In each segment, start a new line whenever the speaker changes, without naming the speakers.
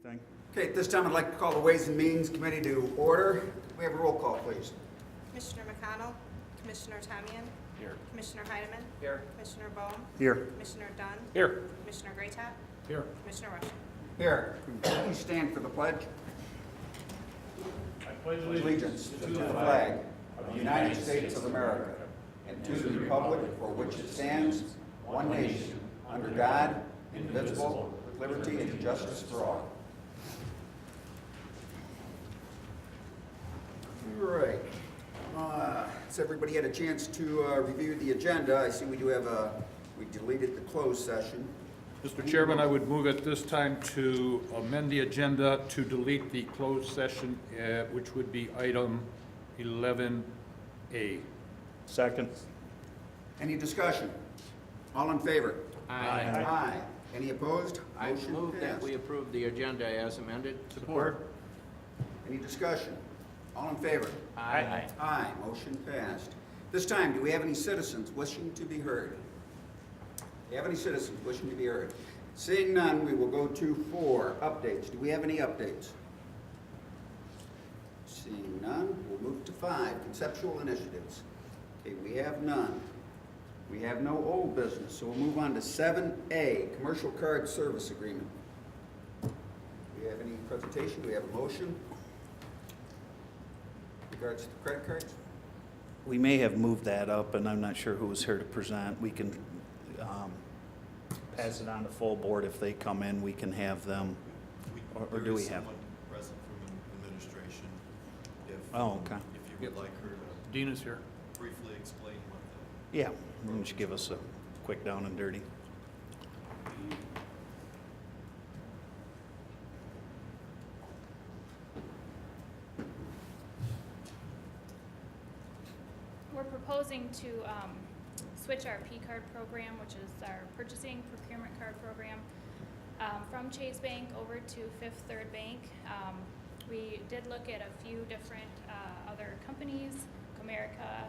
Thing.
Okay, at this time, I'd like to call the Ways and Means Committee to order. We have a roll call, please.
Commissioner McConnell, Commissioner Tamian,
Here.
Commissioner Heidemann,
Here.
Commissioner Bohm,
Here.
Commissioner Dunn,
Here.
Commissioner Graytop,
Here.
Commissioner Rushing.
Here, please stand for the pledge.
I pledge
Allegiance to the flag of the United States of America and to the republic for which it stands, one nation, under God, indivisible, with liberty and justice for all. All right. Has everybody had a chance to review the agenda? I see we do have we deleted the closed session.
Mr. Chairman, I would move at this time to amend the agenda to delete the closed session, which would be item 11A.
Second.
Any discussion? All in favor?
Aye.
Aye. Any opposed?
I
Motion
move that
passed.
we approve the agenda as amended.
Support.
Any discussion? All in favor?
Aye.
Aye. Motion passed. This time, do we have any citizens wishing to be heard? Do we have any citizens wishing to be heard? Seeing none, we will go to 4, updates. Do we have any updates? Seeing none, we'll move to 5, conceptual initiatives. Okay, we have none. We have no old business, so we'll move on to 7A, commercial card service agreement. Do we have any presentation? Do we have a motion? Regards to the credit cards?
We may have moved that up, and I'm not sure who was here to present. We can pass it on to full board. If they come in, we can have them. Or do we have?
There is someone present from administration, if,
Oh, okay.
if you would like her to
Dean is here.
briefly explain what
Yeah, why don't you give us a quick down and dirty?
We're proposing to switch our P-card program, which is our purchasing procurement card program, from Chase Bank over to Fifth Third Bank. We did look at a few different other companies, Comerica.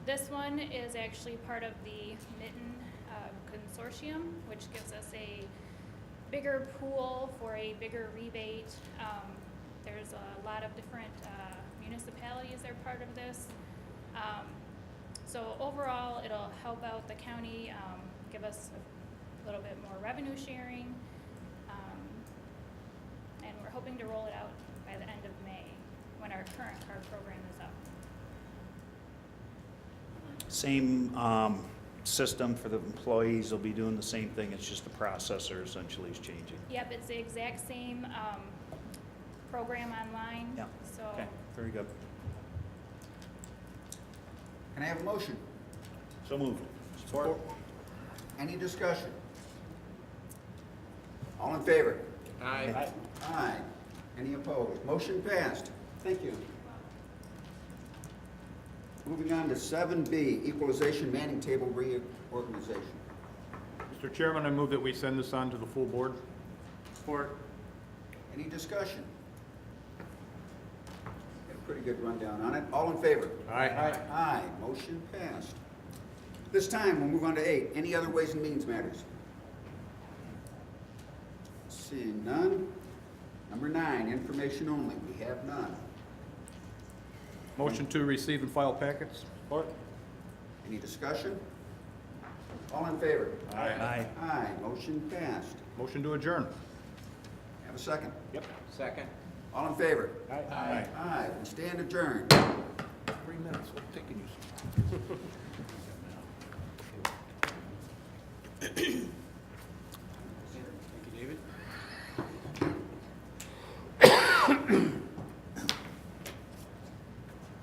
This one is actually part of the Mitten consortium, which gives us a bigger pool for a bigger rebate. There's a lot of different municipalities that are part of this. So overall, it'll help out the county, give us a little bit more revenue sharing, and we're hoping to roll it out by the end of May, when our current card program is up.
Same system for the employees. They'll be doing the same thing. It's just the processor essentially is changing.
Yep, it's the exact same program online.
Yeah.
So
Okay, very good.
Can I have a motion?
So moved.
Support. Any discussion? All in favor?
Aye.
Aye. Any opposed? Motion passed. Thank you. Moving on to 7B, equalization manning table reorganization.
Mr. Chairman, I move that we send this on to the full board.
Support.
Any discussion? Got a pretty good rundown on it. All in favor?
Aye.
Aye. Motion passed. This time, we'll move on to 8, any other ways and means matters? Seeing none. Number 9, information only. We have none.
Motion to receive and file packets. Support.
Any discussion? All in favor?
Aye.
Aye. Motion passed.
Motion to adjourn.
Have a second.
Yep.
Second.
All in favor?
Aye.
Aye. We stand adjourned.
3 minutes, what's taking you?
Thank you, David.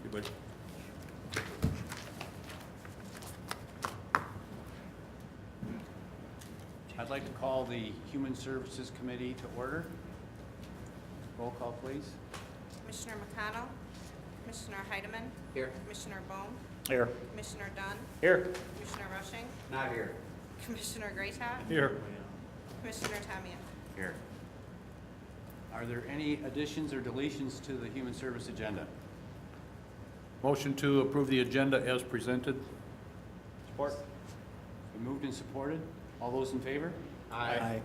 You good?
I'd like to call the Human Services Committee to order. Roll call, please.
Commissioner McConnell, Commissioner Heidemann,
Here.
Commissioner Bohm,
Here.
Commissioner Dunn,
Here.
Commissioner Rushing,
Not here.
Commissioner Graytop,
Here.
Commissioner Tamian.
Here. Are there any additions or deletions to the Human Service agenda?
Motion to approve the agenda as presented.
Support. Been moved and supported. All those in favor?
Aye.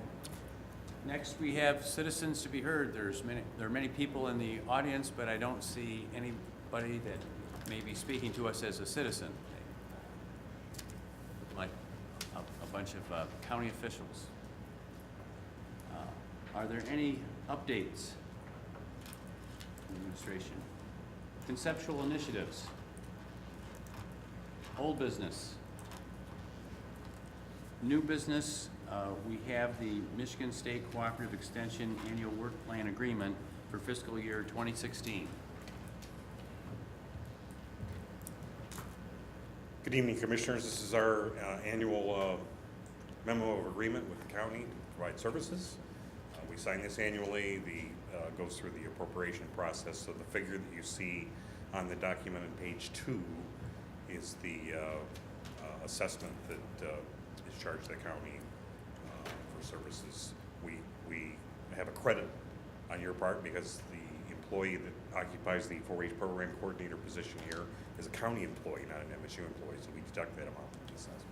Next, we have citizens to be heard. There are many people in the audience, but I don't see anybody that may be speaking to us as a citizen. Like a bunch of county officials. Are there any updates? Administration. Conceptual initiatives. Old business. New business, we have the Michigan State Cooperative Extension Annual Work Plan Agreement for fiscal year 2016.
Good evening, Commissioners. This is our annual memo of agreement with the county to provide services. We sign this annually. Goes through the appropriation process. So the figure that you see on the document on page 2 is the assessment that is charged to the county for services. We have a credit on your part because the employee that occupies the 4-H program coordinator position here is a county employee, not an MSU employee, so we deduct that amount from the assessment.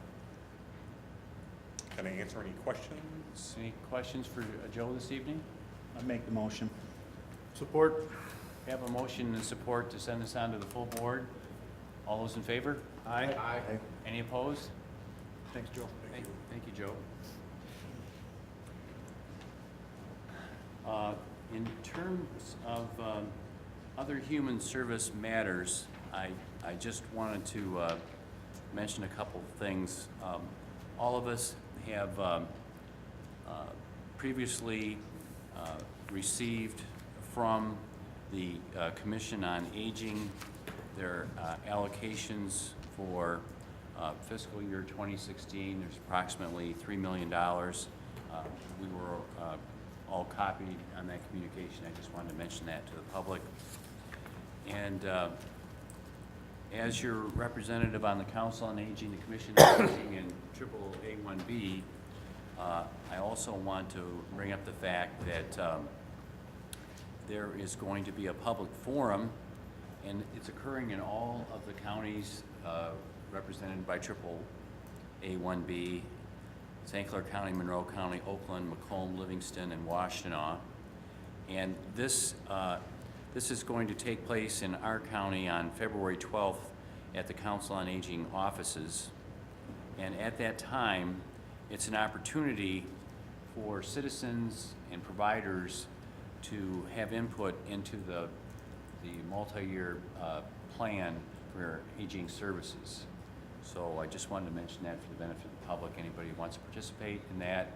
Can I answer any questions?
Any questions for Joe this evening?
I make the motion.
Support.
We have a motion and support to send this on to the full board. All those in favor?
Aye.
Any opposed?
Thanks, Joe.
Thank you, Joe. In terms of other human service matters, I just wanted to mention a couple of things. All of us have previously received from the Commission on Aging their allocations for fiscal year 2016. There's approximately $3 million. We were all copied on that communication. I just wanted to mention that to the public. And as your representative on the Council on Aging, the Commission on Aging, and AAA1B, I also want to bring up the fact that there is going to be a public forum, and it's occurring in all of the counties represented by AAA1B, St. Clair County, Monroe County, Oakland, Macomb, Livingston, and Washtenaw. And this is going to take place in our county on February 12th at the Council on Aging offices. And at that time, it's an opportunity for citizens and providers to have input into the multi-year plan for aging services. So I just wanted to mention that for the benefit of the public. Anybody who wants to participate in that,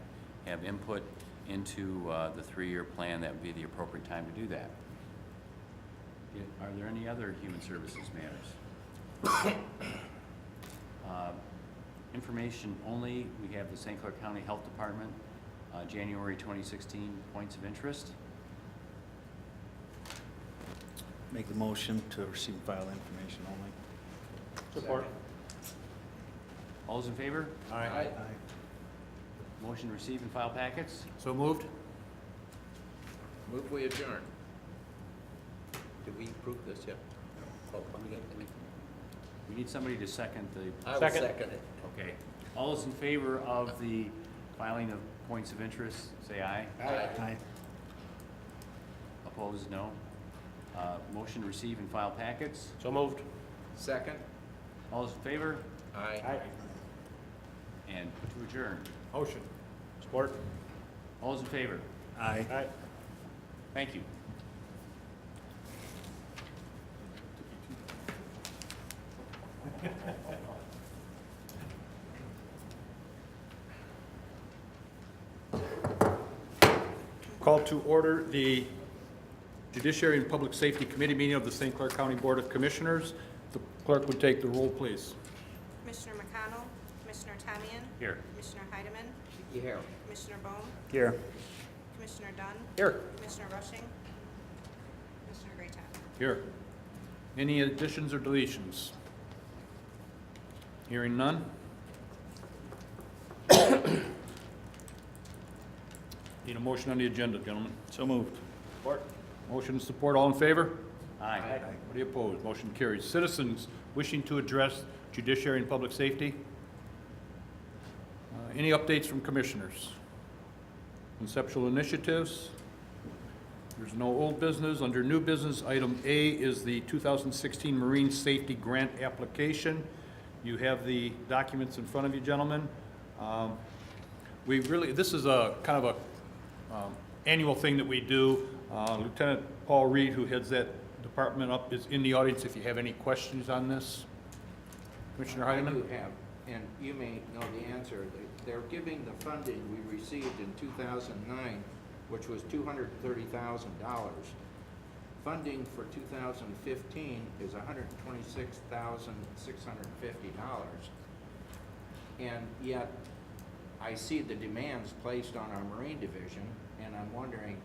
have input into the 3-year plan, that would be the appropriate time to do that. Are there any other human services matters? Information only, we have the St. Clair County Health Department, January 2016 points of interest.
Make the motion to receive and file information only.
Support.
All those in favor?
Aye.
Motion to receive and file packets?
So moved.
Move we adjourn. Did we approve this yet? Oh,
We need somebody to second the,
I will
Second.
second it.
okay. All those in favor of the filing of points of interest, say aye.
Aye.
Opposed, no. Motion to receive and file packets?
So moved.
Second?
All those in favor?
Aye.
And to adjourn.
Motion. Support.
All those in favor?
Aye.
Thank you.
Call to order the Judiciary and Public Safety Committee meeting of the St. Clair County Board of Commissioners. The clerk would take the roll, please.
Commissioner McConnell, Commissioner Tamian,
Here.
Commissioner Heidemann,
Here.
Commissioner Bohm,
Here.
Commissioner Dunn,
Here.
Commissioner Rushing, Commissioner Greatham.
Here. Any additions or deletions? Hearing none. Need a motion on the agenda, gentlemen.
So moved.
Support. Motion and support, all in favor?
Aye.
Anybody opposed? Motion carries. Citizens wishing to address Judiciary and Public Safety? Any updates from commissioners? Conceptual initiatives. There's no old business. Under new business, item A is the 2016 Marine Safety Grant application. You have the documents in front of you, gentlemen. This is a kind of a annual thing that we do. Lieutenant Paul Reed, who heads that department up, is in the audience if you have any questions on this. Commissioner
I
Heidemann?
do have, and you may know the answer. They're giving the funding we received in 2009, which was $230,000. Funding for 2015 is $126,650. And yet, I see the demands placed on our Marine Division, and I'm wondering,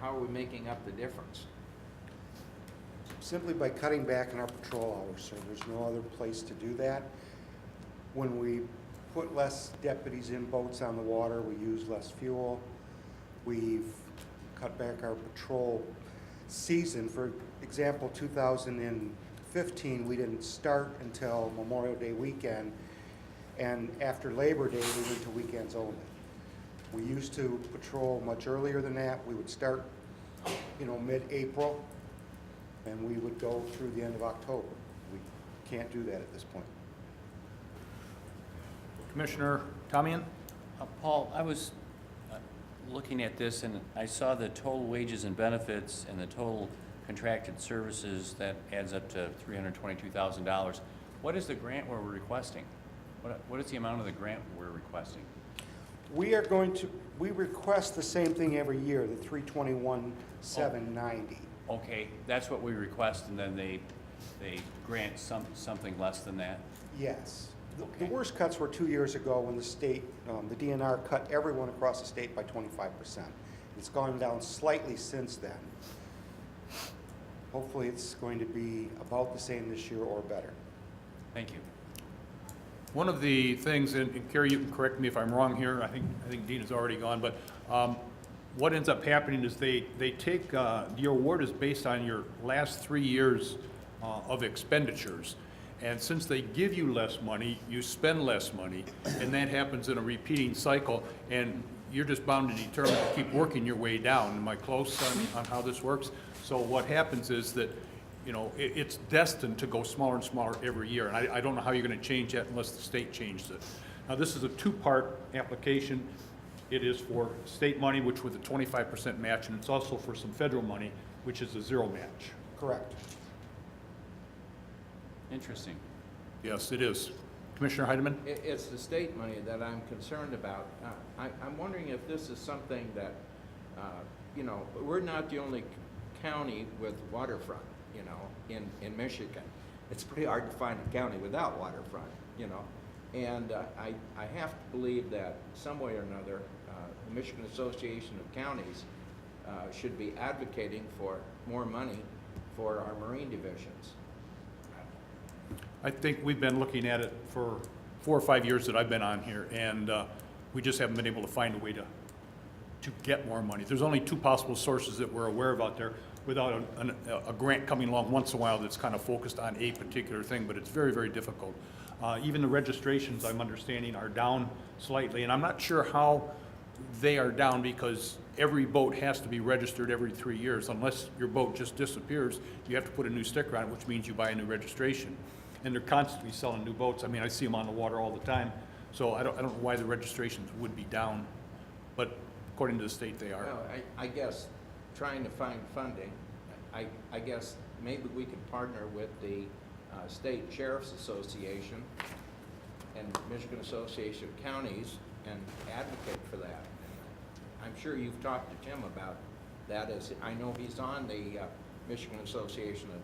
how are we making up the difference?
Simply by cutting back on our patrol hours, sir. There's no other place to do that. When we put less deputies in boats on the water, we use less fuel. We've cut back our patrol season. For example, 2015, we didn't start until Memorial Day weekend, and after Labor Day, we went to weekends only. We used to patrol much earlier than that. We would start, mid-April, and we would go through the end of October. We can't do that at this point.
Commissioner Tamian?
Paul, I was looking at this and I saw the total wages and benefits and the total contracted services that adds up to $322,000. What is the grant we're requesting? What is the amount of the grant we're requesting?
We request the same thing every year, the $321,790.
Okay, that's what we request, and then they grant something less than that?
Yes. The
Okay.
worst cuts were 2 years ago when the state, the DNR cut everyone across the state by 25%. It's gone down slightly since then. Hopefully it's going to be about the same this year or better.
Thank you.
One of the things, and Carrie, you can correct me if I'm wrong here, I think Dean is already gone, but what ends up happening is they take, your award is based on your last 3 years of expenditures. And since they give you less money, you spend less money, and that happens in a repeating cycle, and you're just bound and determined to keep working your way down. Am I close on how this works? So what happens is that, it's destined to go smaller and smaller every year, and I don't know how you're gonna change that unless the state changes it. Now, this is a two-part application. It is for state money, which with a 25% match, and it's also for some federal money, which is a zero match.
Correct.
Interesting.
Yes, it is. Commissioner Heidemann?
It's the state money that I'm concerned about. I'm wondering if this is something that, we're not the only county with waterfront, in Michigan. It's pretty hard to find a county without waterfront, And I have to believe that some way or another, the Michigan Association of Counties should be advocating for more money for our marine divisions.
I think we've been looking at it for 4 or 5 years that I've been on here, and we just haven't been able to find a way to get more money. There's only 2 possible sources that we're aware of out there without a grant coming along once in a while that's kind of focused on a particular thing, but it's very, very difficult. Even the registrations, I'm understanding, are down slightly, and I'm not sure how they are down because every boat has to be registered every 3 years. Unless your boat just disappears, you have to put a new sticker on it, which means you buy a new registration. And they're constantly selling new boats. I mean, I see them on the water all the time, so I don't know why the registrations would be down, but according to the state, they are.
Well, I guess trying to find funding, I guess maybe we could partner with the State Sheriff's Association and Michigan Association of Counties and advocate for that. I'm sure you've talked to Tim about that, as I know he's on the Michigan Association of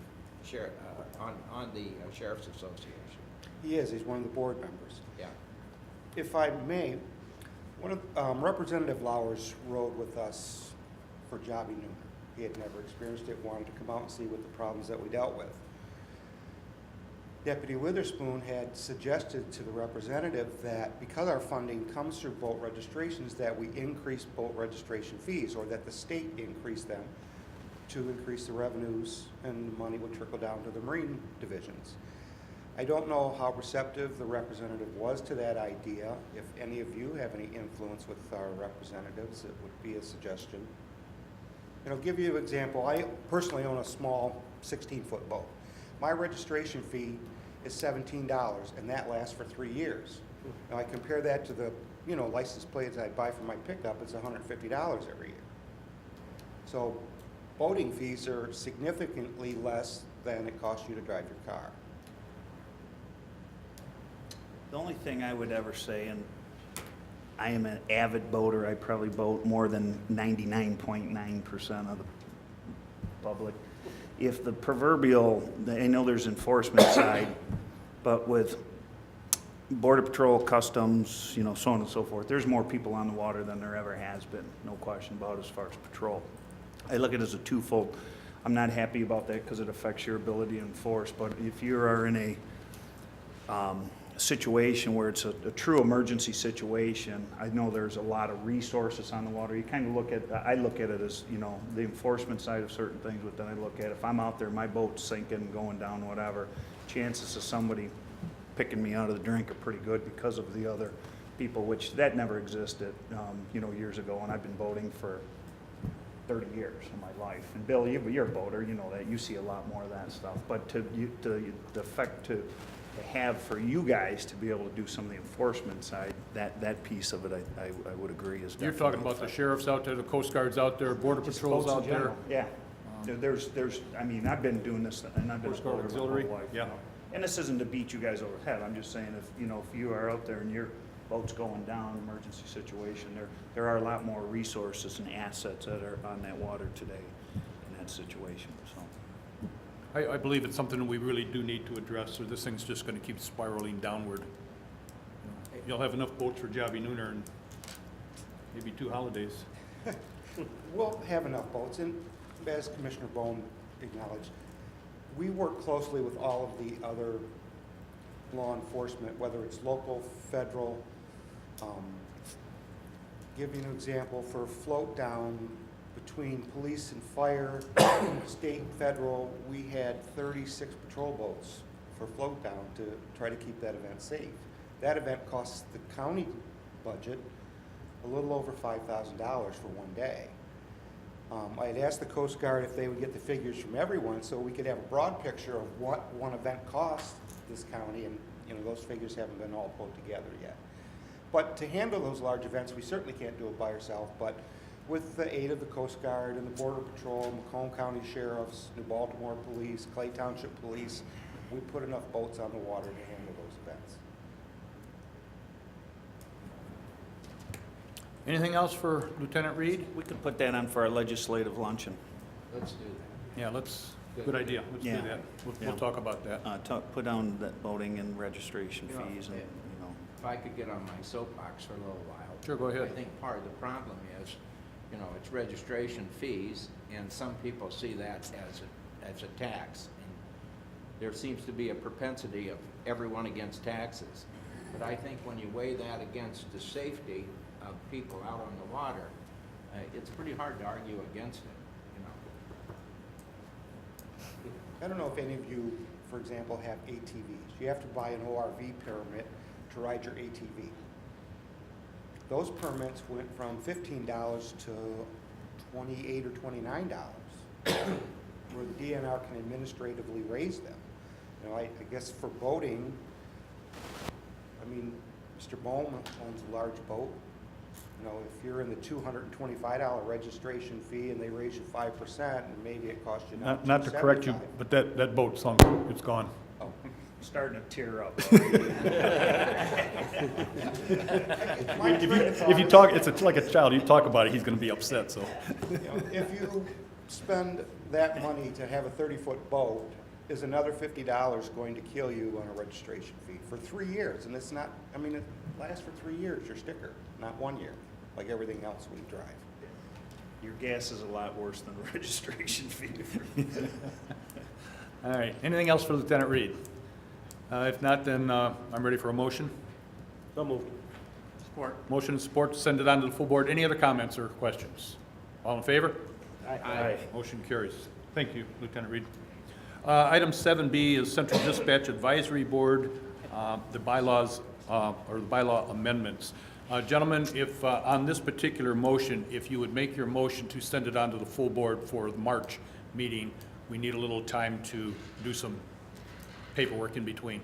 on the Sheriff's Association.
He is. He's one of the board members.
Yeah.
If I may, Representative Lowers rode with us for Jobbie Nooner. He had never experienced it, wanted to come out and see what the problems that we dealt with. Deputy Witherspoon had suggested to the representative that because our funding comes through boat registrations, that we increase boat registration fees, or that the state increase them to increase the revenues, and the money would trickle down to the marine divisions. I don't know how receptive the representative was to that idea. If any of you have any influence with our representatives, it would be a suggestion. And I'll give you an example. I personally own a small 16-foot boat. My registration fee is $17, and that lasts for 3 years. Now, I compare that to the, license plates I buy for my pickup, it's $150 every year. So boating fees are significantly less than it costs you to drive your car.
The only thing I would ever say, and I am an avid boater, I probably boat more than 99.9% of the public. If the proverbial, I know there's enforcement side, but with Border Patrol, Customs, so on and so forth, there's more people on the water than there ever has been, no question about as far as patrol. I look at it as a twofold. I'm not happy about that because it affects your ability to enforce, but if you are in a situation where it's a true emergency situation, I know there's a lot of resources on the water. You kind of look at, I look at it as, the enforcement side of certain things, but then I look at if I'm out there, my boat's sinking, going down, whatever, chances of somebody picking me out of the drink are pretty good because of the other people, which that never existed, years ago, and I've been boating for 30 years of my life. And Bill, you're a boater, you know that, you see a lot more of that stuff, but the effect to have for you guys to be able to do some of the enforcement side, that piece of it, I would agree is definitely.
You're talking about the sheriff's out there, the Coast Guard's out there, Border Patrol's out there.
Yeah. There's, I've been doing this, and I've been a
Coast Guard
boater my whole
Auxiliary,
life.
yeah.
And this isn't to beat you guys over the head, I'm just saying if you are out there and your boat's going down, emergency situation, there are a lot more resources and assets that are on that water today in that situation, so.
I believe it's something that we really do need to address, or this thing's just gonna keep spiraling downward. You'll have enough boats for Jobby Nooner and maybe 2 holidays.
We'll have enough boats, and as Commissioner Bone acknowledged, we work closely with all of the other law enforcement, whether it's local, federal. Give you an example, for float down between police and fire, state and federal, we had 36 patrol boats for float down to try to keep that event safe. That event costs the county budget a little over $5,000 for one day. I had asked the Coast Guard if they would get the figures from everyone so we could have a broad picture of what one event costs this county, and those figures haven't been all pulled together yet. But to handle those large events, we certainly can't do it by ourselves, but with the aid of the Coast Guard and the Border Patrol, Macomb County Sheriffs, New Baltimore Police, Clay Township Police, we put enough boats on the water to handle those events.
Anything else for Lieutenant Reed?
We could put that on for our legislative luncheon.
Let's do that.
Yeah, good idea, let's do
Yeah.
that. We'll
Yeah.
talk about that.
Put down that boating and registration
You know,
fees and,
If I could get on my soapbox for a little while.
Sure, go ahead.
I think part of the problem is, it's registration fees, and some people see that as a tax. And there seems to be a propensity of everyone against taxes. But I think when you weigh that against the safety of people out on the water, it's pretty hard to argue against it,
I don't know if any of you, for example, have ATVs. You have to buy an ORV permit to ride your ATV. Those permits went from $15 to $28 or $29, where the DNR can administratively raise them. I guess for boating, Mr. Bowman owns a large boat. If you're in the $225 registration fee and they raise you 5%, and maybe it costs you
Not to correct you,
$275.
but that boat sunk, it's gone.
Oh.
starting to tear up.
If you talk, it's like a child, you talk about it, he's gonna be upset, so.
If you spend that money to have a 30-foot boat, is another $50 going to kill you on a registration fee for 3 years? And it's not, it lasts for 3 years, your sticker, not 1 year, like everything else we drive.
Your gas is a lot worse than the registration fee.
All right, anything else for Lieutenant Reed? If not, then I'm ready for a motion.
So moved. Support.
Motion and support to send it on to the full board. Any other comments or questions? All in favor?
Aye.
Motion carries. Thank you, Lieutenant Reed. Item 7B is Central Dispatch Advisory Board, the bylaws, or the bylaw amendments. Gentlemen, if, on this particular motion, if you would make your motion to send it on to the full board for the March meeting, we need a little time to do some paperwork in between.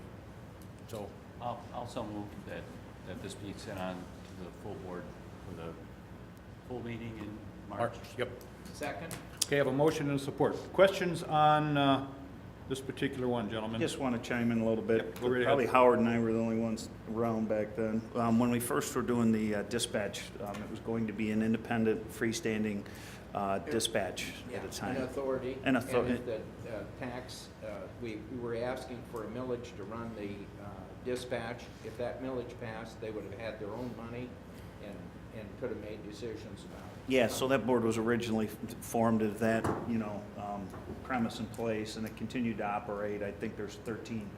So,
I'll also move that this be sent on to the full board for the full meeting in March.
Yep.
Second?
Okay, I have a motion and support. Questions on this particular one, gentlemen?
Just want to chime in a little bit.
Yep, go right ahead.
Probably Howard and I were the only ones around back then. When we first were doing the dispatch, it was going to be an independent, freestanding dispatch at a
An
time.
authority.
An authority.
And if the tax, we were asking for a millage to run the dispatch. If that millage passed, they would have had their own money and could have made decisions about it.
Yeah, so that board was originally formed as that, premise in place, and it continued to operate. I think there's 13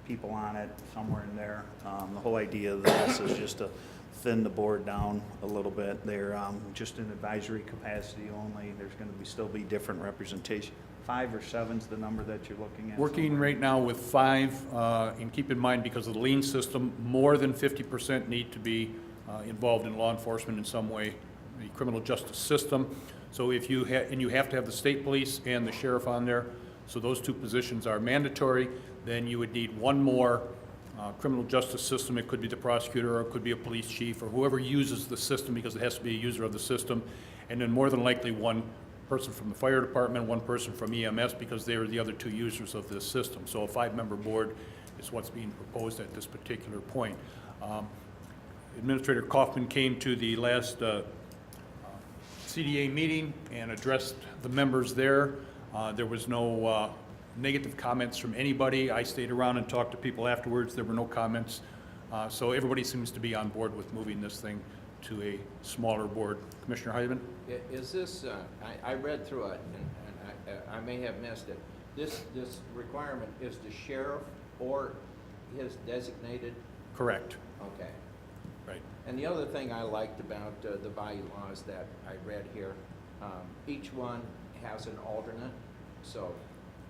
people on it, somewhere in there. The whole idea of this is just to thin the board down a little bit. They're just in advisory capacity only. There's going to still be different representation. 5 or 7's the number that you're looking at?
Working right now with 5, and keep in mind, because of the lien system, more than 50% need to be involved in law enforcement in some way, the criminal justice system. So if you and you have to have the state police and the sheriff on there, so those 2 positions are mandatory, then you would need 1 more criminal justice system. It could be the prosecutor, or it could be a police chief, or whoever uses the system, because it has to be a user of the system. And then more than likely 1 person from the fire department, 1 person from EMS, because they are the other 2 users of this system. So a 5-member board is what's being proposed at this particular point. Administrator Kaufman came to the last CDA meeting and addressed the members there. There was no negative comments from anybody. I stayed around and talked to people afterwards. There were no comments. So everybody seems to be on board with moving this thing to a smaller board. Commissioner Heidemann?
Is this, I read through it, and I may have missed it. This requirement is the sheriff or his designated?
Correct.
Okay.
Right.
And the other thing I liked about the bylaws that I read here, each one has an alternate, so.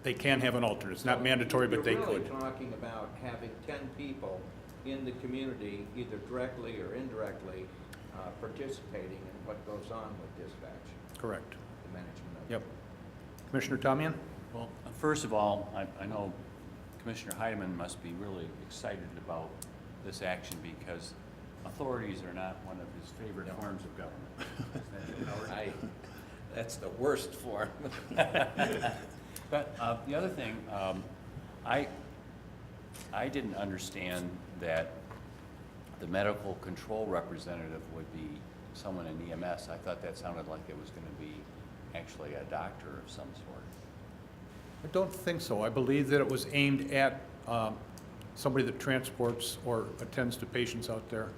They can have an alternate. It's not mandatory, but they
You're
could.
really talking about having 10 people in the community, either directly or indirectly, participating in what goes on with dispatch,
Correct.
the management of it.
Yep. Commissioner Tamian?
Well, first of all, I know Commissioner Heidemann must be really excited about this action because authorities are not one of his favorite forms of government.
That's the worst form.
But the other thing, I didn't understand that the medical control representative would be someone in EMS. I thought that sounded like it was going to be actually a doctor of some sort.
I don't think so. I believe that it was aimed at somebody that transports or attends to patients out there.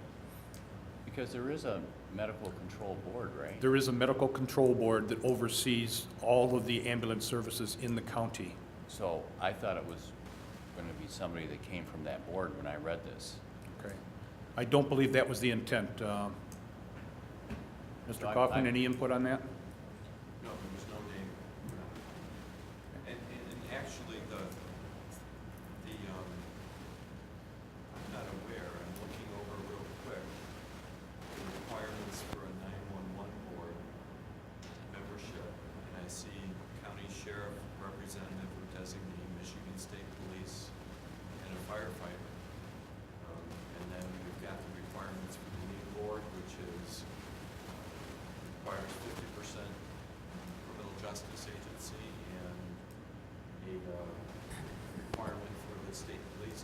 Because there is a medical control board, right?
There is a medical control board that oversees all of the ambulance services in the county.
So I thought it was going to be somebody that came from that board when I read this.
Okay. I don't believe that was the intent.
So
Mr. Kaufman, any input on that?
No, there was no name. And actually, I'm not aware, I'm looking over real quick, the requirements for a 911 board membership, and I see county sheriff representative or designee, Michigan State Police, and a firefighter. And then we've got the requirements for the lead board, which is requires 50% criminal justice agency and a requirement for the state police.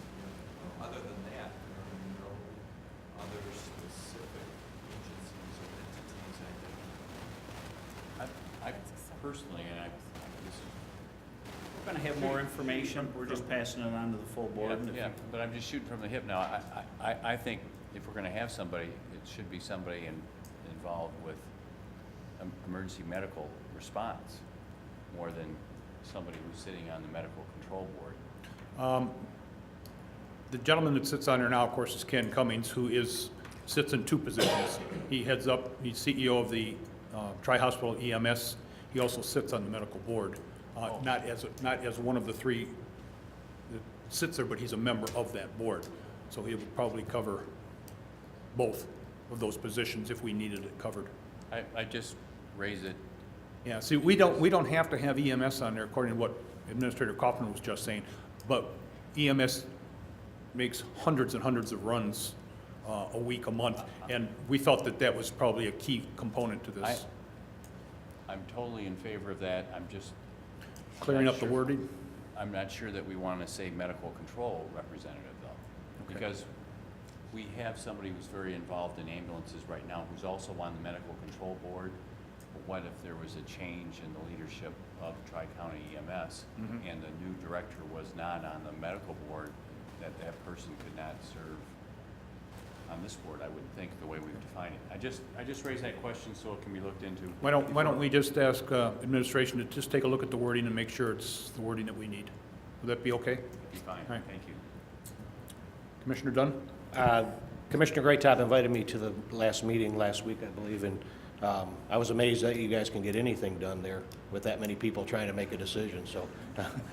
Other than that, there are no other specific agencies or entities identified.
I personally, and
We're going to have more information. We're just passing it on to the full board.
yeah, but I'm just shooting from the hip now. I think if we're going to have somebody, it should be somebody involved with emergency medical response more than somebody who's sitting on the medical control board.
The gentleman that sits on there now, of course, is Ken Cummings, who sits in 2 positions. He heads up, he's CEO of the Tri-Hospital EMS. He also sits on the medical board. not as one of the three that sits there, but he's a member of that board. So he would probably cover both of those positions if we needed it covered.
I just raise it,
Yeah, see, we don't have to have EMS on there according to what Administrator Kaufman was just saying, but EMS makes hundreds and hundreds of runs a week, a month, and we felt that that was probably a key component to this.
I'm totally in favor of that. I'm just
Clearing
not
up the
sure-
wording?
I'm not sure that we want to say medical control representative though.
Okay.
Because we have somebody who's very involved in ambulances right now who's also on the medical control board. But what if there was a change in the leadership of Tri-County EMS
Mhm.
and the new director was not on the medical board, that person could not serve on this board, I wouldn't think, the way we've defined it. I just raised that question so it can be looked into.
Why don't we just ask administration to just take a look at the wording and make sure it's the wording that we need? Would that be okay?
That'd be fine,
All right.
thank you.
Commissioner Dunn?
Commissioner Greatop invited me to the last meeting last week, I believe, and I was amazed that you guys can get anything done there with that many people trying to make a decision. So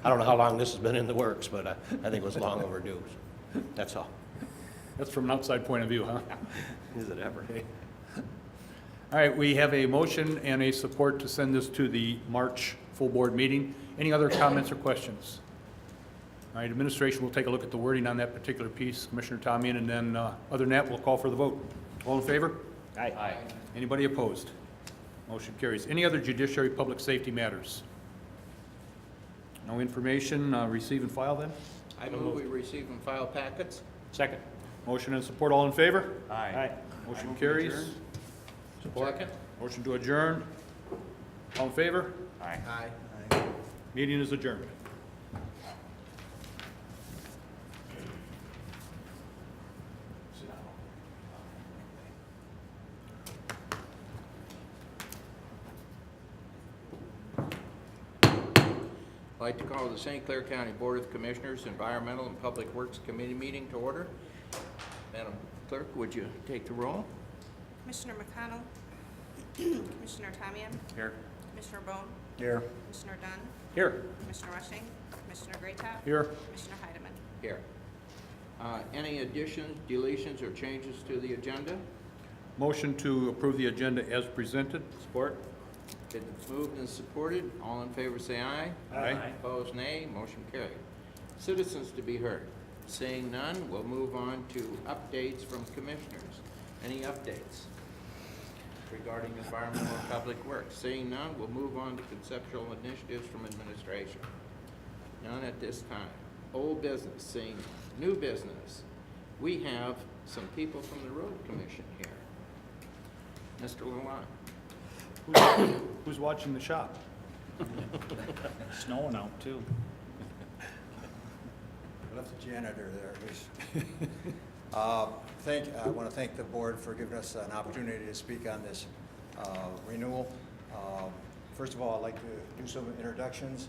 I don't know how long this has been in the works, but I think it was long overdue. So that's all.
That's from an outside point of view, huh?
Is it ever?
Okay. All right, we have a motion and a support to send this to the March full board meeting. Any other comments or questions? All right, administration will take a look at the wording on that particular piece, Commissioner Tomian, and then other than that, we'll call for the vote. All in favor?
Aye.
Anybody opposed? Motion carries. Any other judiciary public safety matters? No information, receive and file then?
I move we receive and file packets.
Second. Motion and support, all in favor?
Aye.
Motion
Move to
carries.
adjourn.
Second.
Motion to adjourn. All in favor?
Aye.
Aye.
Meeting is adjourned.
I'd like to call the St. Clair County Board of Commissioners Environmental and Public Works Committee meeting to order. Madam Clerk, would you take the roll?
Commissioner McConnell, Commissioner Tamian,
Here.
Commissioner Bone,
Here.
Commissioner Dunn,
Here.
Commissioner Rushing, Commissioner Greatop,
Here.
Commissioner Heidemann.
Here. Any additions, deletions, or changes to the agenda?
Motion to approve the agenda as presented. Support.
Been moved and supported. All in favor say aye.
Aye.
Opposed, nay. Motion carried. Citizens to be heard. Seeing none, we'll move on to updates from commissioners. Any updates regarding environmental and public works? Seeing none, we'll move on to conceptual initiatives from administration. None at this time. Old business, seeing new business. We have some people from the road commission here. Mr. Lalonde.
Who's watching the shop?
Snowing out too.
I left the janitor there, at least. I want to thank the board for giving us an opportunity to speak on this renewal. First of all, I'd like to do some introductions.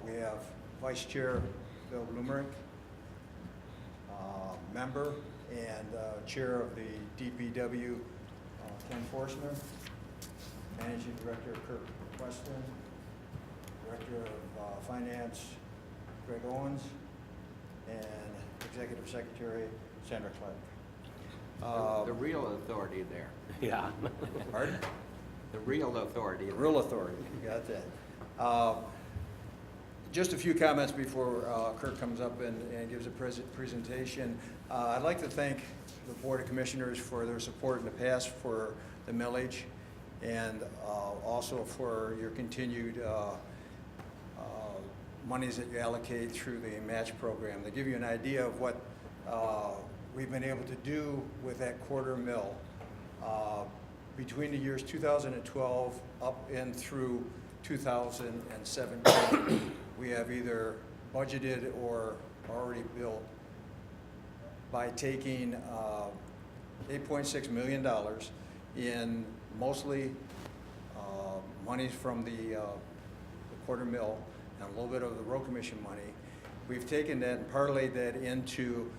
We have Vice Chair Bill Blumerick, member and Chair of the DPW, Ken Forstner, Managing Director Kirk Weston, Director of Finance Greg Owens, and Executive Secretary Sandra Clark.
The real authority there.
Yeah.
Pardon?
The real authority.
The real authority, you got that. Just a few comments before Kirk comes up and gives a presentation. I'd like to thank the Board of Commissioners for their support in the past for the millage, and also for your continued monies that you allocate through the match program. To give you an idea of what we've been able to do with that quarter mill, between the years 2012 up and through 2017, we have either budgeted or already built by taking $8.6 million in mostly monies from the quarter mill and a little bit of the road commission money. We've taken that and parlayed that into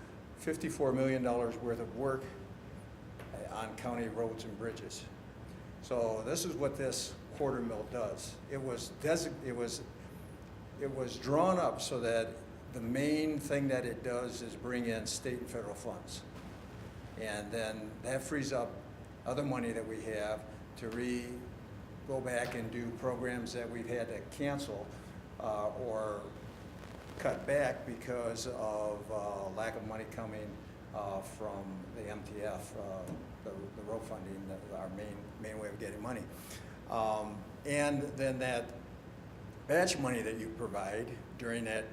$54 million worth of work on county roads and bridges. So this is what this quarter mill does. It was it was drawn up so that the main thing that it does is bring in state and federal funds. And then that frees up other money that we have to go back and do programs that we've had to cancel or cut back because of lack of money coming from the MTF, the road funding, our main way of getting money. And then that batch money that you provide during that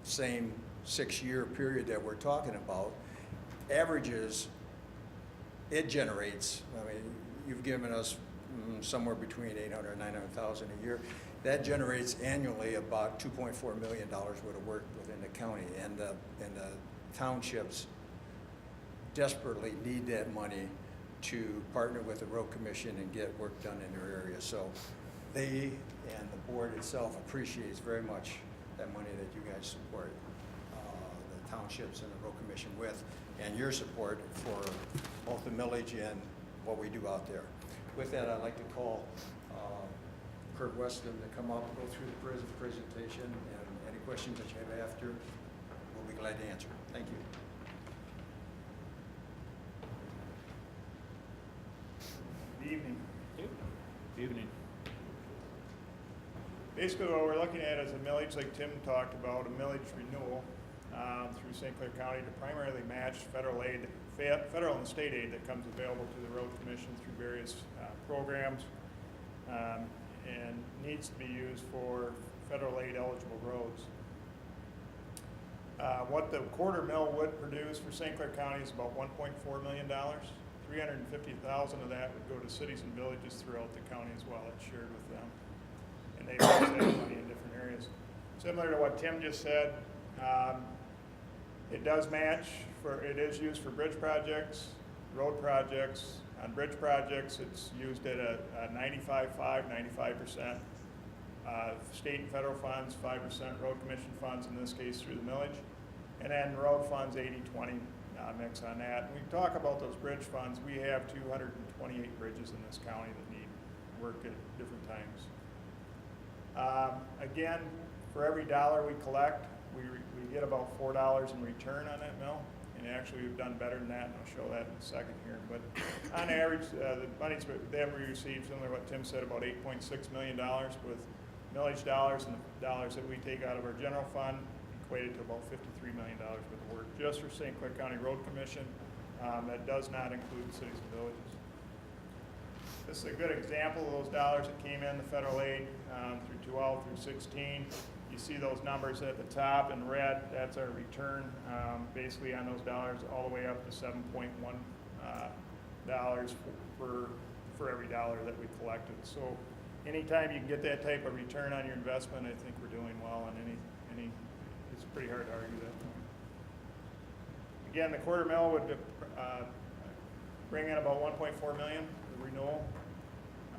same 6-year period that we're talking about averages, it generates, I mean, you've given us somewhere between 800 and 900,000 a year. That generates annually about $2.4 million worth of work within the county, and the townships desperately need that money to partner with the road commission and get work done in their area. So they and the board itself appreciates very much that money that you guys support the townships and the road commission with, and your support for both the millage and what we do out there. With that, I'd like to call Kurt Weston to come up and go through the presentation, and any questions that you have after, we'll be glad to answer. Thank you.
Good evening.
Good evening.
Basically, what we're looking at is a millage, like Tim talked about, a millage renewal through St. Clair County to primarily match federal aid, federal and state aid that comes available to the road commission through various programs, and needs to be used for federal aid eligible roads. What the quarter mill would produce for St. Clair County is about $1.4 million. 350,000 of that would go to cities and villages throughout the county as well. It's shared with them, and they use that money in different areas. Similar to what Tim just said, it does match it is used for bridge projects, road projects. On bridge projects, it's used at a 95%, 95%. State and federal funds, 5% road commission funds, in this case through the millage. And then road funds, 80-20 mix on that. When we talk about those bridge funds, we have 228 bridges in this county that need work at different times. Again, for every dollar we collect, we get about $4 in return on that mill. And actually, we've done better than that, and I'll show that in a second here. But on average, the monies that we received, similar to what Tim said, about $8.6 million with millage dollars and the dollars that we take out of our general fund, equated to about $53 million worth of work just for St. Clair County Road Commission. That does not include cities and villages. This is a good example of those dollars that came in, the federal aid through 12 through 16. You see those numbers at the top in red. That's our return, basically on those dollars, all the way up to $7.1 for every dollar that we collected. So anytime you can get that type of return on your investment, I think we're doing well. And it's pretty hard to argue that. Again, the quarter mill would bring in about $1.4 million, the renewal.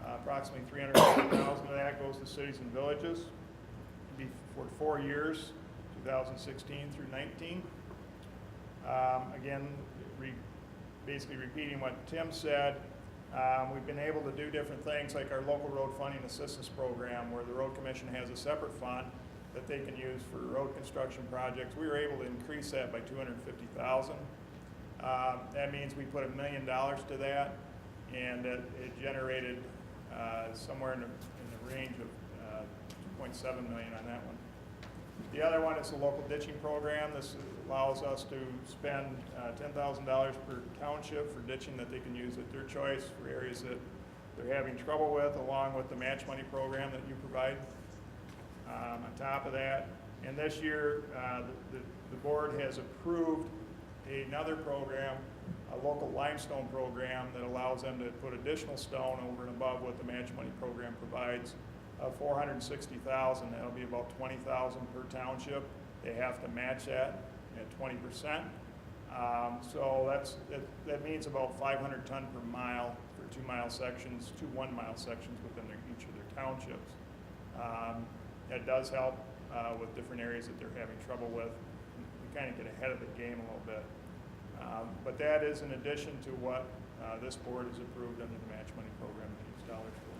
Approximately $350,000 of that goes to cities and villages. Be for 4 years, 2016 through 19. Again, basically repeating what Tim said, we've been able to do different things like our local road funding assistance program, where the road commission has a separate fund that they can use for road construction projects. We were able to increase that by $250,000. That means we put $1 million to that, and it generated somewhere in the range of $2.7 million on that one. The other one is the local ditching program. This allows us to spend $10,000 per township for ditching that they can use at their choice for areas that they're having trouble with, along with the match money program that you provide. On top of that, and this year the board has approved another program, a local limestone program that allows them to put additional stone over and above what the match money program provides. $460,000. That'll be about $20,000 per township. They have to match that at 20%. So that means about 500 ton per mile for 2 mile sections, 2 1 mile sections within each of their townships. That does help with different areas that they're having trouble with. We kind of get ahead of the game a little bit. But that is in addition to what this board has approved under the match money program that use dollars for.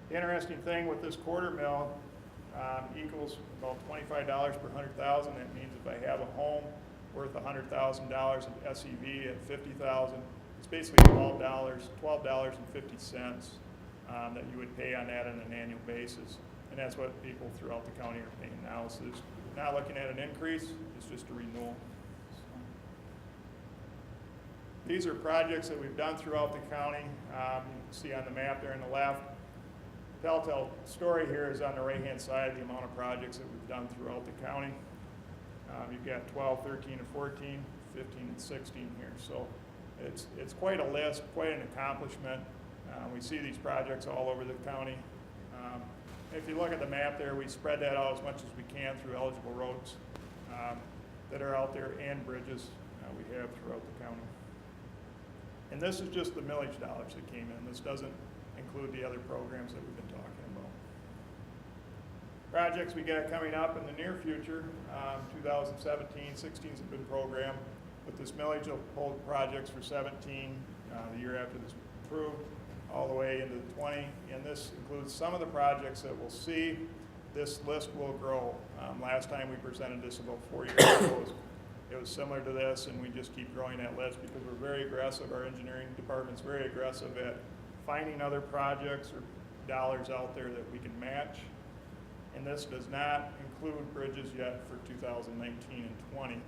The interesting thing with this quarter mill, equals about $25 per 100,000. That means if I have a home worth $100,000 of SEV at 50,000, it's basically $12.50 that you would pay on that on an annual basis. And that's what people throughout the county are paying now. So it's not looking at an increase, it's just a renewal. These are projects that we've done throughout the county. You can see on the map there on the left. Telltale story here is on the right-hand side, the amount of projects that we've done throughout the county. You've got 12, 13, and 14, 15, and 16 here. So it's quite a list, quite an accomplishment. We see these projects all over the county. If you look at the map there, we spread that out as much as we can through eligible roads that are out there and bridges we have throughout the county. And this is just the millage dollars that came in. This doesn't include the other programs that we've been talking about. Projects we got coming up in the near future, 2017, 16 is a good program. With this millage, will hold projects for 17, the year after this is approved, all the way into 20. And this includes some of the projects that we'll see. This list will grow. Last time we presented this about 4 years ago, it was similar to this, and we just keep growing that list because we're very aggressive. Our engineering department's very aggressive at finding other projects or dollars out there that we can match. And this does not include bridges yet for 2019 and 20.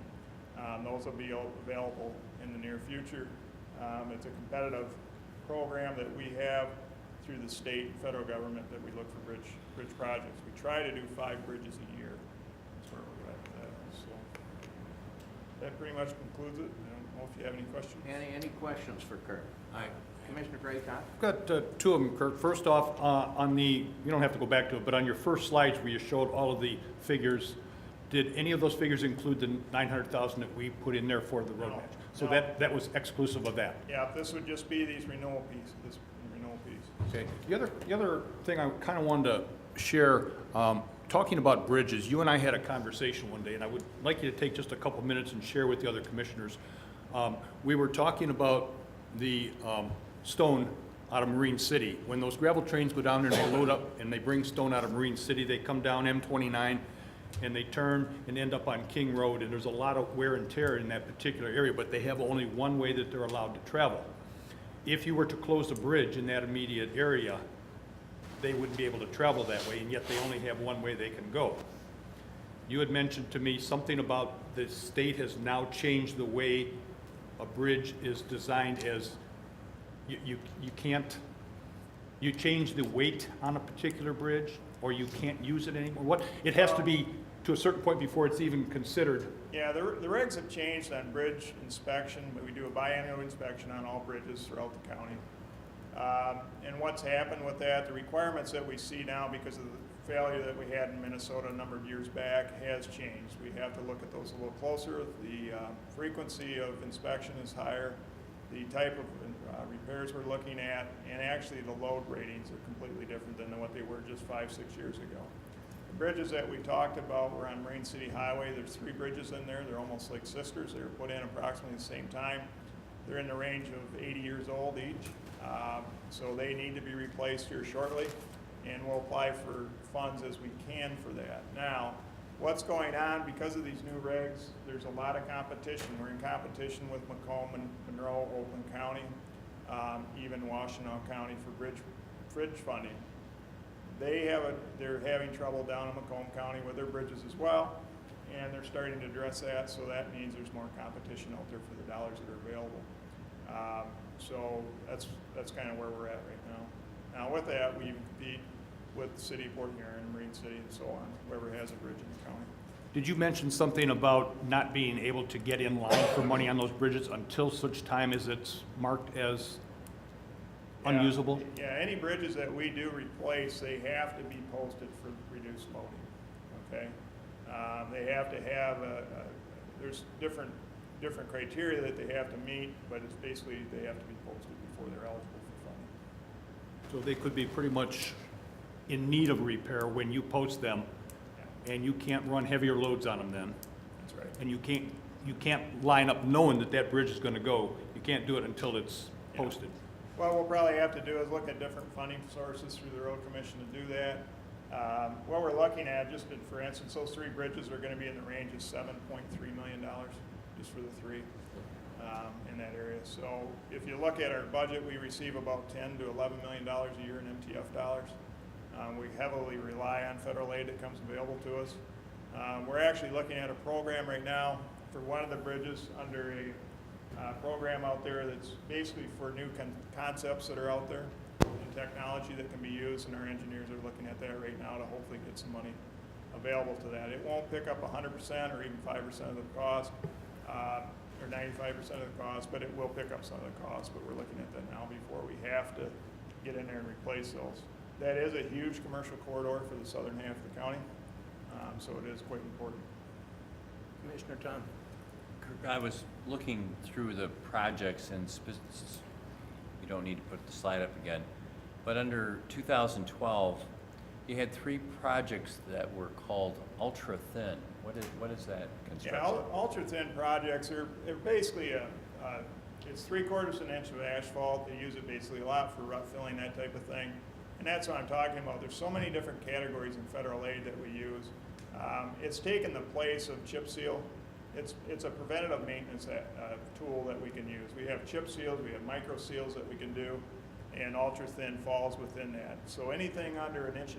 Those will be available in the near future. It's a competitive program that we have through the state and federal government that we look for bridge projects. We try to do 5 bridges a year. That's where we're at with that. So that pretty much concludes it. I don't know if you have any questions.
Any questions for Kurt? Commissioner Greatop?
I've got two of them, Kurt. First off, on the, you don't have to go back to it, but on your first slides where you showed all of the figures, did any of those figures include the 900,000 that we put in there for the road
No.
match? So
No.
that was exclusive of that?
Yeah, this would just be these renewal pieces, this renewal piece.
Okay. The other thing I kind of wanted to share, talking about bridges, you and I had a conversation one day, and I would like you to take just a couple minutes and share with the other commissioners. We were talking about the stone out of Marine City. When those gravel trains go down there and they load up and they bring stone out of Marine City, they come down M29 and they turn and end up on King Road, and there's a lot of wear and tear in that particular area, but they have only one way that they're allowed to travel. If you were to close a bridge in that immediate area, they wouldn't be able to travel that way, and yet they only have one way they can go. You had mentioned to me something about the state has now changed the way a bridge is designed as you can't, you change the weight on a particular bridge, or you can't use it anymore? What, it has to be to a certain point before it's even considered.
Yeah, the regs have changed on bridge inspection, but we do a biannual inspection on all bridges throughout the county. And what's happened with that, the requirements that we see now because of the failure that we had in Minnesota a number of years back has changed. We have to look at those a little closer. The frequency of inspection is higher. The type of repairs we're looking at, and actually the load ratings are completely different than what they were just 5-6 years ago. The bridges that we talked about were on Marine City Highway. There's 3 bridges in there. They're almost like sisters. They were put in approximately the same time. They're in the range of 80 years old each. So they need to be replaced here shortly, and we'll apply for funds as we can for that. Now, what's going on because of these new regs, there's a lot of competition. We're in competition with Macomb and Monroe, Oakland County, even Washtenaw County for bridge funding. They're having trouble down in Macomb County with their bridges as well, and they're starting to address that, so that means there's more competition out there for the dollars that are available. So that's kind of where we're at right now. Now with that, we compete with the city of Port Huron and Marine City and so on, whoever has a bridge in the county.
Did you mention something about not being able to get in line for money on those bridges until such time as it's marked as unusable?
Yeah, any bridges that we do replace, they have to be posted for reduced loading, okay? They have to have there's different criteria that they have to meet, but it's basically they have to be posted before they're eligible for funding.
So they could be pretty much in need of repair when you post them, and you can't run heavier loads on them then.
That's right.
And you can't line up knowing that that bridge is gonna go. You can't do it until it's posted.
What we'll probably have to do is look at different funding sources through the road commission to do that. What we're looking at, just for instance, those 3 bridges are gonna be in the range of $7.3 million, just for the 3, in that area. So if you look at our budget, we receive about $10 to $11 million a year in MTF dollars. We heavily rely on federal aid that comes available to us. We're actually looking at a program right now for one of the bridges under a program out there that's basically for new concepts that are out there and technology that can be used, and our engineers are looking at that right now to hopefully get some money available to that. It won't pick up 100% or even 5% of the cost, or 95% of the cost, but it will pick up some of the cost, but we're looking at that now before we have to get in there and replace those. That is a huge commercial corridor for the southern half of the county, so it is quite important.
Commissioner Tom?
I was looking through the projects and you don't need to put the slide up again, but under 2012, you had 3 projects that were called ultra-thin. What is that construction?
Yeah, ultra-thin projects are basically it's 3/4 an inch of asphalt. They use it basically a lot for rut filling, that type of thing. And that's what I'm talking about. There's so many different categories in federal aid that we use. It's taken the place of chip seal. It's a preventative maintenance tool that we can use. We have chip seals, we have micro seals that we can do, and ultra-thin falls within that. So anything under 1.5 inch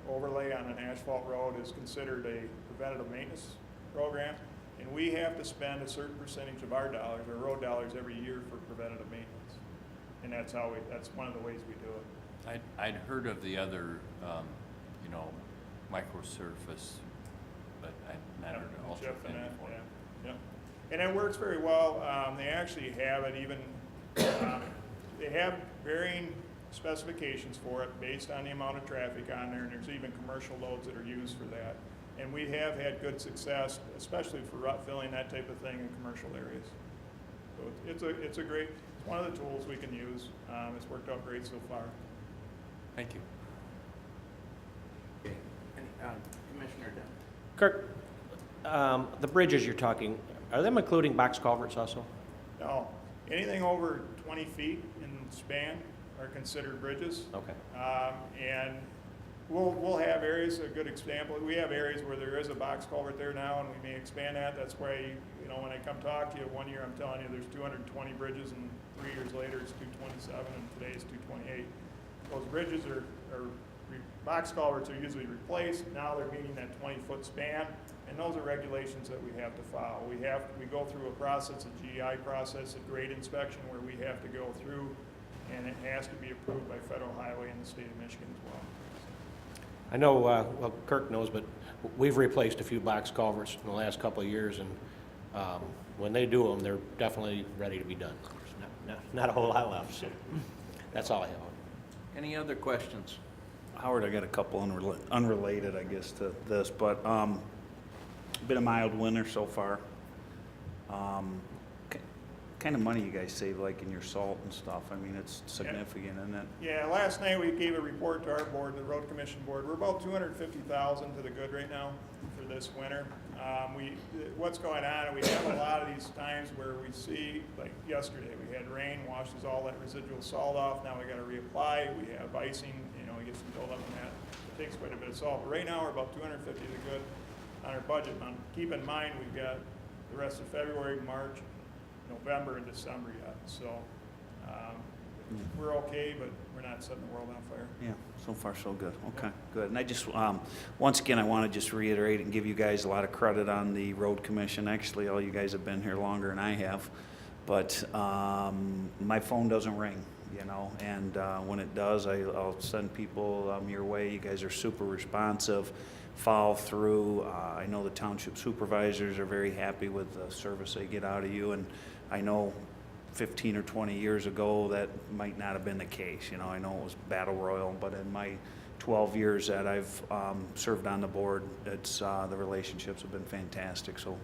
overlay on an asphalt road is considered a preventative maintenance program, and we have to spend a certain percentage of our dollars, our road dollars, every year for preventative maintenance. And that's one of the ways we do it.
I'd heard of the other, microsurface, but I'd not heard of ultra-thin before.
Yeah. And it works very well. They actually have it even, they have varying specifications for it based on the amount of traffic on there, and there's even commercial loads that are used for that. And we have had good success, especially for rut filling, that type of thing in commercial areas. So it's one of the tools we can use. It's worked out great so far.
Thank you.
Okay. Commissioner Dunn?
Kirk, the bridges you're talking, are them including box culverts also?
No, anything over 20 feet in span are considered bridges.
Okay.
And we'll have areas, a good example, we have areas where there is a box culvert there now, and we may expand that. That's why, when I come talk to you, one year I'm telling you there's 220 bridges, and 3 years later it's 227, and today it's 228. Those bridges box culverts are usually replaced. Now they're meeting that 20-foot span, and those are regulations that we have to follow. We go through a process, a GI process, a grade inspection, where we have to go through, and it has to be approved by federal highway in the state of Michigan as well.
I know, well, Kirk knows, but we've replaced a few box culverts in the last couple of years, and when they do them, they're definitely ready to be done. There's not a whole lot left, so that's all I have.
Any other questions?
Howard, I got a couple unrelated, I guess, to this, but been a mild winter so far. Kind of money you guys save, like in your salt and stuff? I mean, it's significant, isn't it?
Yeah, last night we gave a report to our board, the road commission board. We're about $250,000 to the good right now for this winter. What's going on? We have a lot of these times where we see, like yesterday, we had rain, washes all that residual salt off. Now we got to reapply. We have icing. We get some buildup in that. It takes quite a bit of salt. But right now we're about $250 to the good on our budget. Keep in mind we've got the rest of February, March, November, and December yet. So we're okay, but we're not setting the world on fire.
Yeah, so far so good. Okay, good. And I just, once again, I want to just reiterate and give you guys a lot of credit on the road commission. Actually, all you guys have been here longer than I have. But my phone doesn't ring, and when it does, I'll send people your way. You guys are super responsive, follow through. I know the township supervisors are very happy with the service they get out of you, and I know 15 or 20 years ago that might not have been the case. I know it was battle royal, but in my 12 years that I've served on the board, it's the relationships have been fantastic. So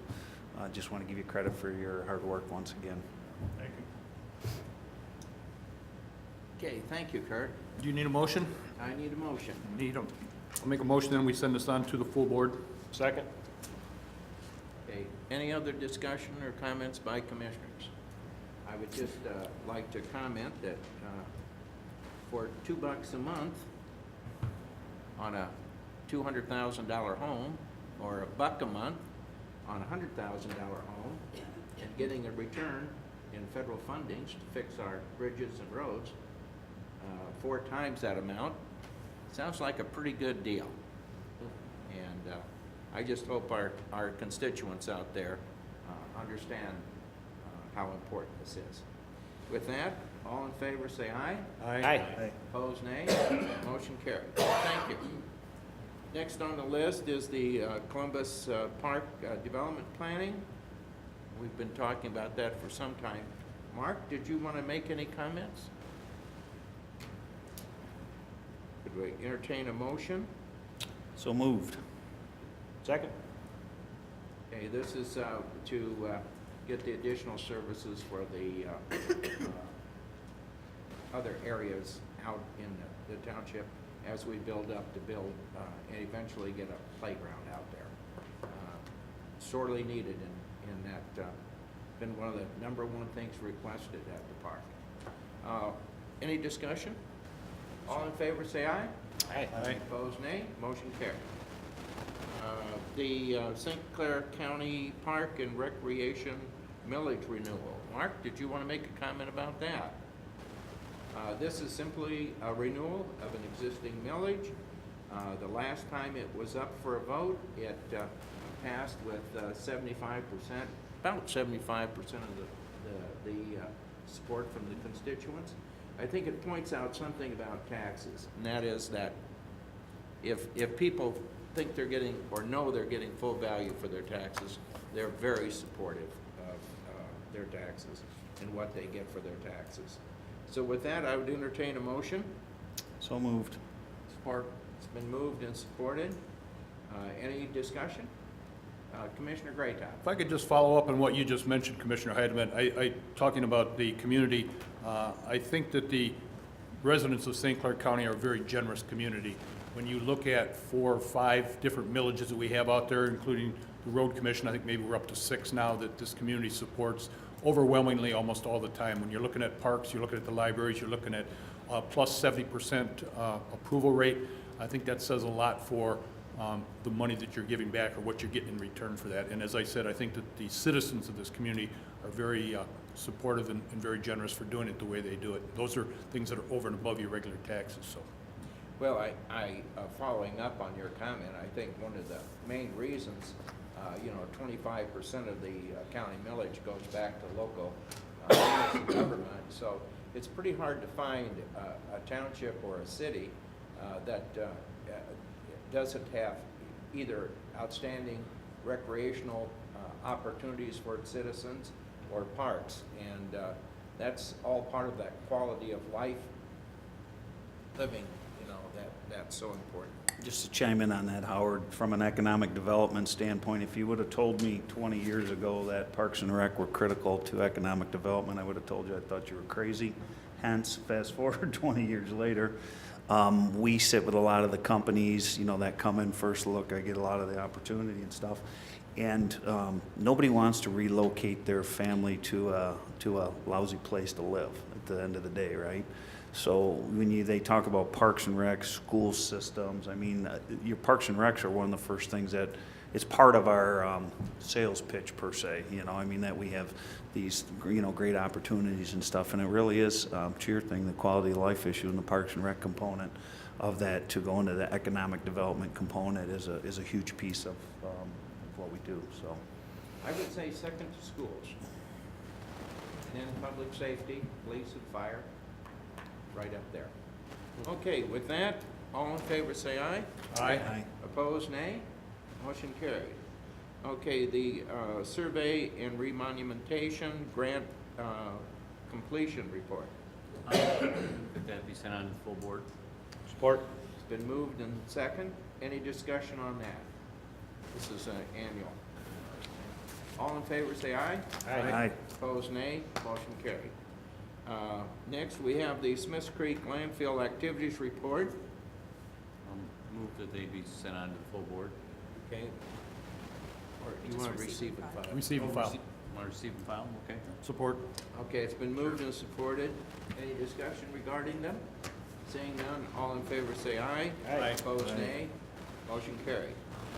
I just want to give you credit for your hard work once again.
Thank you.
Okay, thank you, Kurt.
Do you need a motion?
I need a motion.
I'll make a motion, then we send this on to the full board.
Second?
Okay, any other discussion or comments by commissioners? I would just like to comment that for $2 a month on a $200,000 home or $1 a month on a $100,000 home and getting a return in federal fundings to fix our bridges and roads, 4 times that amount, sounds like a pretty good deal. And I just hope our constituents out there understand how important this is. With that, all in favor say aye.
Aye.
Opposed, nay. Motion carried. Thank you. Next on the list is the Columbus Park Development Planning. We've been talking about that for some time. Mark, did you want to make any comments? Could we entertain a motion?
So moved.
Second?
Okay, this is to get the additional services for the other areas out in the township as we build up to build and eventually get a playground out there. Sorely needed in that, been one of the #1 things requested at the park. Any discussion? All in favor say aye.
Aye.
Opposed, nay. Motion carried. The St. Clair County Park and Recreation millage renewal. Mark, did you want to make a comment about that? This is simply a renewal of an existing millage. The last time it was up for a vote, it passed with 75%, about 75% of the support from the constituents. I think it points out something about taxes, and that is that if people think they're getting, or know they're getting full value for their taxes, they're very supportive of their taxes and what they get for their taxes. So with that, I would entertain a motion.
So moved.
Support. It's been moved and supported. Any discussion? Commissioner Greatop.
If I could just follow up on what you just mentioned, Commissioner Heidemann, talking about the community, I think that the residents of St. Clair County are a very generous community. When you look at 4 or 5 different millages that we have out there, including the road commission, I think maybe we're up to 6 now that this community supports overwhelmingly almost all the time. When you're looking at parks, you're looking at the libraries, you're looking at plus 70% approval rate. I think that says a lot for the money that you're giving back or what you're getting in return for that. And as I said, I think that the citizens of this community are very supportive and very generous for doing it the way they do it. Those are things that are over and above your regular taxes. So,
Well, I following up on your comment, I think one of the main reasons, 25% of the county millage goes back to local government. So it's pretty hard to find a township or a city that doesn't have either outstanding recreational opportunities for its citizens or parks. And that's all part of that quality of life living, that's so important.
Just to chime in on that, Howard, from an economic development standpoint, if you would have told me 20 years ago that Parks and Rec were critical to economic development, I would have told you I thought you were crazy. Hence, fast forward 20 years later, we sit with a lot of the companies, that come in first look. I get a lot of the opportunity and stuff. And nobody wants to relocate their family to a lousy place to live at the end of the day, right? So when they talk about Parks and Rec, school systems, your Parks and Recs are one of the first things that it's part of our sales pitch per se. That we have these great opportunities and stuff, and it really is to your thing, the quality of life issue and the Parks and Rec component of that to go into the economic development component is a huge piece of what we do. So
I would say second to schools, and then public safety, police and fire. Right up there. Okay, with that, all in favor say aye.
Aye.
Opposed, nay. Motion carried. Okay, the survey and remonumentation grant completion report.
Could that be sent on to the full board?
Support?
It's been moved and second. Any discussion on that? This is annual. All in favor say aye.
Aye.
Opposed, nay. Motion carried. Next, we have the Smiths Creek Landfill Activities Report.
Move that they be sent on to the full board.
Okay. Or you want to receive and file?
receive and file.
Want to receive and file? Okay.
Support.
Okay, it's been moved and supported. Any discussion regarding them? Seeing none, all in favor say aye.
Aye.
Opposed, nay. Motion carried.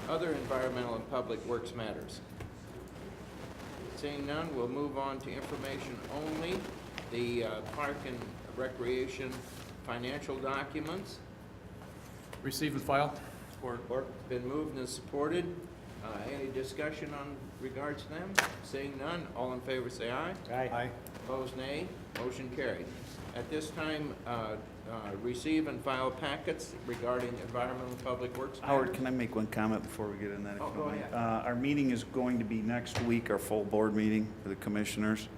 Other environmental and public works matters. Seeing none, we'll move on to information only. The Park and Recreation financial documents.
Receive and file.
Support. Been moved and supported. Any discussion on regards to them? Seeing none, all in favor say aye.
Aye.
Opposed, nay. Motion carried. At this time, receive and file packets regarding environmental and public works.
Howard,
matters.
can I make one comment before we get in that? if
Oh,
you
go
don't mind?
ahead.
Our meeting is going to be next week, our full board meeting for the commissioners.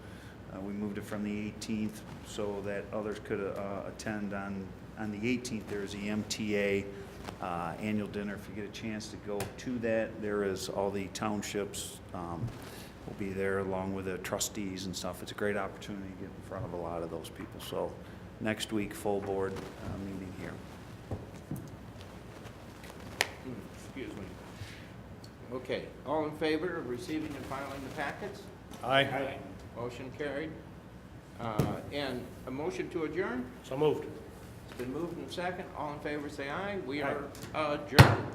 We moved it from the 18th so that others could attend on the 18th. There's the MTA annual dinner. If you get a chance to go to that, there is all the townships will be there along with the trustees and stuff. It's a great opportunity to get in front of a lot of those people. So next week, full board meeting here.
Excuse me. Okay, all in favor of receiving and filing the packets?
Aye.
Motion carried. And a motion to adjourn?
So moved.
It's been moved and second. All in favor say aye. We are adjourned.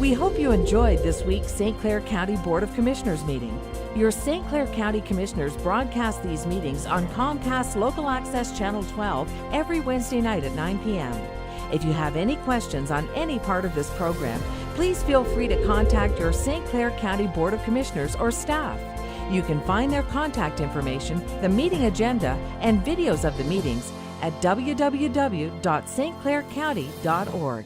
We hope you enjoyed this week's St. Clair County Board of Commissioners meeting. Your St. Clair County Commissioners broadcast these meetings on Comcast Local Access Channel 12 every Wednesday night at 9 p.m. If you have any questions on any part of this program, please feel free to contact your St. Clair County Board of Commissioners or staff. You can find their contact information, the meeting agenda, and videos of the meetings at www.stclaircounty.org.